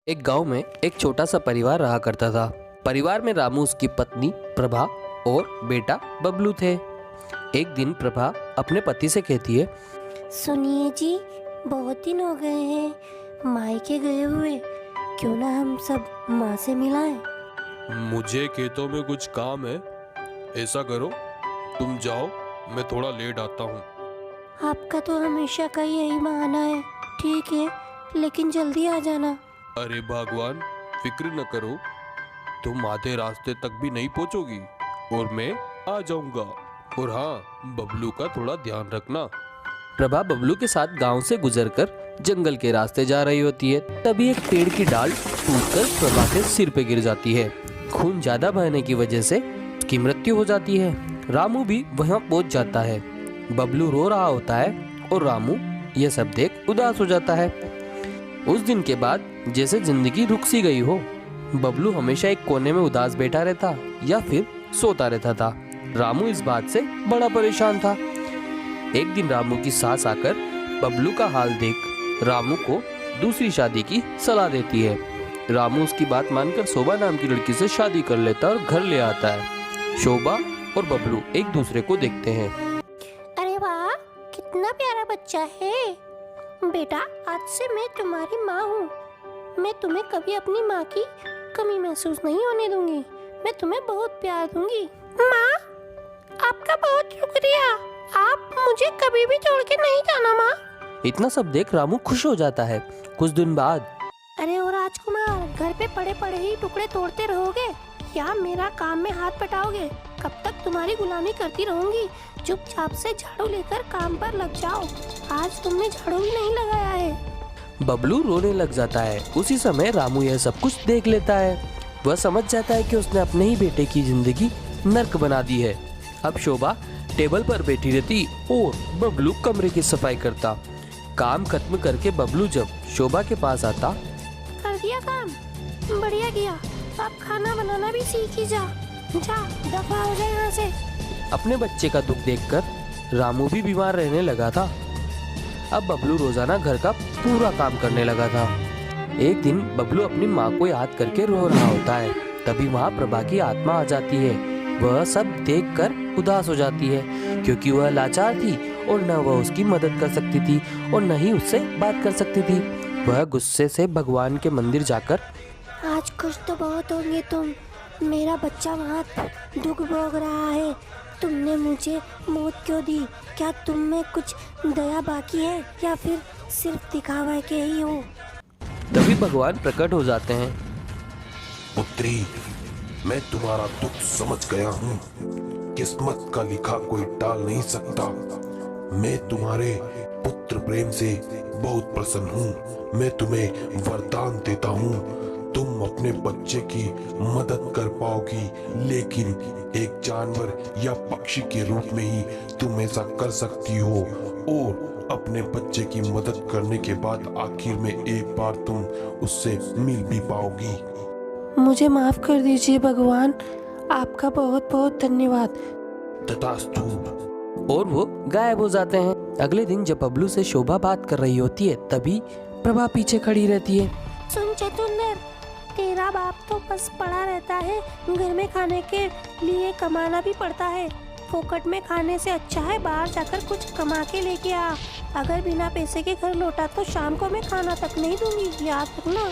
एक गांव में एक छोटा सा परिवार रहा करता था। परिवार में रामू, उसकी पत्नी प्रभा और बेटा बबलू थे। एक दिन प्रभा अपने पति से कहती है, सुनिए जी, बहुत दिन हो गए हैं मायके गए हुए, क्यों ना हम सब माँ से मिलाएं। मुझे खेतों में कुछ काम है। ऐसा करो, तुम जाओ, मैं थोड़ा लेट आता हूँ। आपका तो हमेशा का यही बहाना है। ठीक है, लेकिन जल्दी आ जाना। अरे भगवान, फिक्र न करो, तुम आधे रास्ते तक भी नहीं पहुँचोगी और मैं आ जाऊंगा। और हाँ, बबलू का थोड़ा ध्यान रखना। प्रभा बबलू के साथ गांव से गुजरकर जंगल के रास्ते जा रही होती है। तभी एक पेड़ की डाल टूटकर प्रभा के सिर पे गिर जाती है। खून ज्यादा बहने की वजह से उसकी मृत्यु हो जाती है। रामू भी वहां पहुंच जाता है। बबलू रो रहा होता है और रामू यह सब देख उदास हो जाता है। उस दिन के बाद जैसे जिंदगी रुक सी गई हो। बबलू हमेशा एक कोने में उदास बैठा रहता या फिर सोता रहता था। रामू इस बात से बड़ा परेशान था। एक दिन रामू की सास आकर बबलू का हाल देख रामू को दूसरी शादी की सलाह देती है। रामू उसकी बात मानकर शोभा नाम की लड़की से शादी कर लेता और घर ले आता है। शोभा और बबलू एक दूसरे को देखते हैं। अरे वाह, कितना प्यारा बच्चा है। बेटा, आज से मैं तुम्हारी माँ हूँ। मैं तुम्हें कभी अपनी माँ की कमी महसूस नहीं होने दूंगी। मैं तुम्हें बहुत प्यार दूंगी। माँ, आपका बहुत शुक्रिया। आप मुझे कभी भी छोड़ के नहीं जाना माँ। इतना सब देख रामू खुश हो जाता है। कुछ दिन बाद, अरे और राजकुमार, घर पे पड़े पड़े ही टुकड़े तोड़ते रहोगे या मेरा काम में हाथ बटाओगे? कब तक तुम्हारी गुलामी करती रहूंगी? चुपचाप से झाड़ू लेकर काम पर लग जाओ। आज तुमने झाड़ू भी नहीं लगाया है। बबलू रोने लग जाता है। उसी समय रामू यह सब कुछ देख लेता है। वह समझ जाता है कि उसने अपने ही बेटे की जिंदगी नर्क बना दी है। अब शोभा टेबल पर बैठी रहती और बबलू कमरे की सफाई करता। काम खत्म करके बबलू जब शोभा के पास आता, कर दिया काम, बढ़िया किया। अब खाना बनाना भी सीख ही जा। जा, दफा हो जाए यहाँ से। अपने बच्चे का दुख देखकर रामू भी बीमार रहने लगा था। अब बबलू रोजाना घर का पूरा काम करने लगा था। एक दिन बबलू अपनी माँ को याद करके रो रहा होता है। तभी वहाँ प्रभा की आत्मा आ जाती है। वह सब देखकर उदास हो जाती है, क्योंकि वह लाचार थी और न वह उसकी मदद कर सकती थी और न ही उससे बात कर सकती थी। वह गुस्से से भगवान के मंदिर जाकर, आज खुश तो बहुत होंगे तुम। मेरा बच्चा वहाँ दुख भोग रहा है। तुमने मुझे मौत क्यों दी? क्या तुम में कुछ दया बाकी है या फिर सिर्फ दिखावा के ही हो? तभी भगवान प्रकट हो जाते हैं। पुत्री, मैं तुम्हारा दुख समझ गया हूँ। किस्मत का लिखा कोई टाल नहीं सकता। मैं तुम्हारे पुत्र प्रेम से बहुत प्रसन्न हूँ। मैं तुम्हें वरदान देता हूँ, तुम अपने बच्चे की मदद कर पाओगी, लेकिन एक जानवर या पक्षी के रूप में ही तुम ऐसा कर सकती हो। और अपने बच्चे की मदद करने के बाद आखिर में एक बार तुम उससे मिल भी पाओगी। मुझे माफ कर दीजिए भगवान, आपका बहुत बहुत धन्यवाद। तथास्तु। और वो गायब हो जाते हैं। अगले दिन जब बबलू से शोभा बात कर रही होती है, तभी प्रभा पीछे खड़ी रहती है। सुन चतुंदर, तेरा बाप तो बस पड़ा रहता है। घर में खाने के लिए कमाना भी पड़ता है। फोकट में खाने से अच्छा है बाहर जाकर कुछ कमा के लेके आ। अगर बिना पैसे के घर लौटा तो शाम को मैं खाना तक नहीं दूंगी, याद रखना।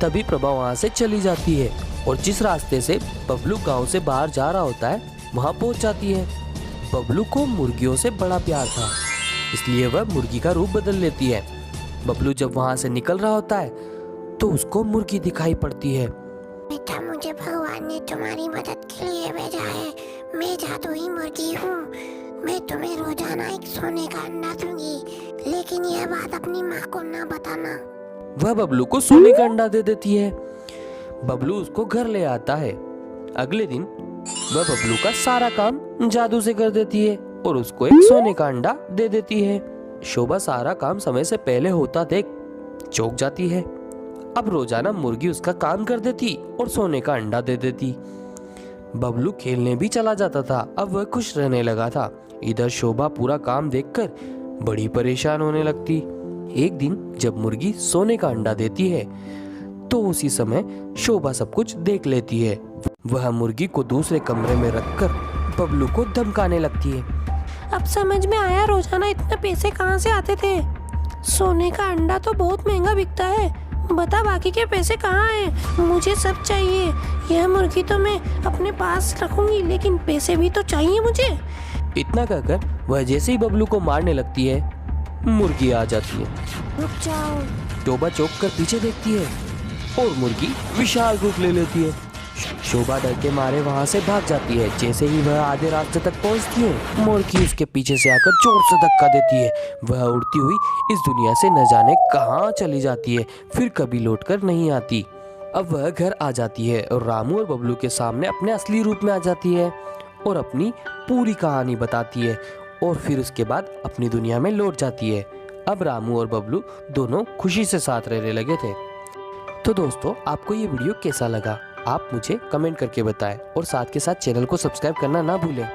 तभी प्रभा वहाँ से चली जाती है और जिस रास्ते से बबलू गांव से बाहर जा रहा होता है वहाँ पहुँच जाती है। बबलू को मुर्गियों से बड़ा प्यार था, इसलिए वह मुर्गी का रूप बदल लेती है। बबलू जब वहाँ से निकल रहा होता है तो उसको मुर्गी दिखाई पड़ती है। बेटा, मुझे भगवान ने तुम्हारी मदद के लिए भेजा है। मैं जादुई मुर्गी हूँ। मैं तुम्हें रोजाना एक सोने का अंडा दूंगी, लेकिन यह बात अपनी माँ को ना बताना। वह बबलू को सोने का अंडा दे देती है। बबलू उसको घर ले आता है। अगले दिन वह बबलू का सारा काम जादू से कर देती है और उसको एक सोने का अंडा दे देती है। शोभा सारा काम समय से पहले होता देख चौंक जाती है। अब रोजाना मुर्गी उसका काम कर देती और सोने का अंडा दे देती। बबलू खेलने भी चला जाता था। अब वह खुश रहने लगा था। इधर शोभा पूरा काम देखकर बड़ी परेशान होने लगती। एक दिन जब मुर्गी सोने का अंडा देती है तो उसी समय शोभा सब कुछ देख लेती है। वह मुर्गी को दूसरे कमरे में रखकर बबलू को धमकाने लगती है। अब समझ में आया रोजाना इतने पैसे कहाँ से आते थे। सोने का अंडा तो बहुत महंगा बिकता है। बता बाकी के पैसे कहाँ हैं? मुझे सब चाहिए। यह मुर्गी तो मैं अपने पास रखूंगी, लेकिन पैसे भी तो चाहिए मुझे। इतना कहकर वह जैसे ही बबलू को मारने लगती है, मुर्गी आ जाती है। रुक जाओ। शोभा चौंक कर पीछे देखती है और मुर्गी विशाल रूप ले लेती है। शोभा डर के मारे वहां से भाग जाती है। जैसे ही वह आधे रास्ते तक पहुंचती है, मुर्गी उसके पीछे से आकर जोर से धक्का देती है। वह उड़ती हुई इस दुनिया से न जाने कहां चली जाती है, फिर कभी लौटकर नहीं आती। अब वह घर आ जाती है और रामू और बबलू के सामने अपने असली रूप में आ जाती है और अपनी पूरी कहानी बताती है और फिर उसके बाद अपनी दुनिया में लौट जाती है। अब रामू और बबलू दोनों खुशी से साथ रहने लगे थे। तो दोस्तों, आपको ये वीडियो कैसा लगा आप मुझे कमेंट करके बताएं और साथ के साथ चैनल को सब्सक्राइब करना ना भूलें।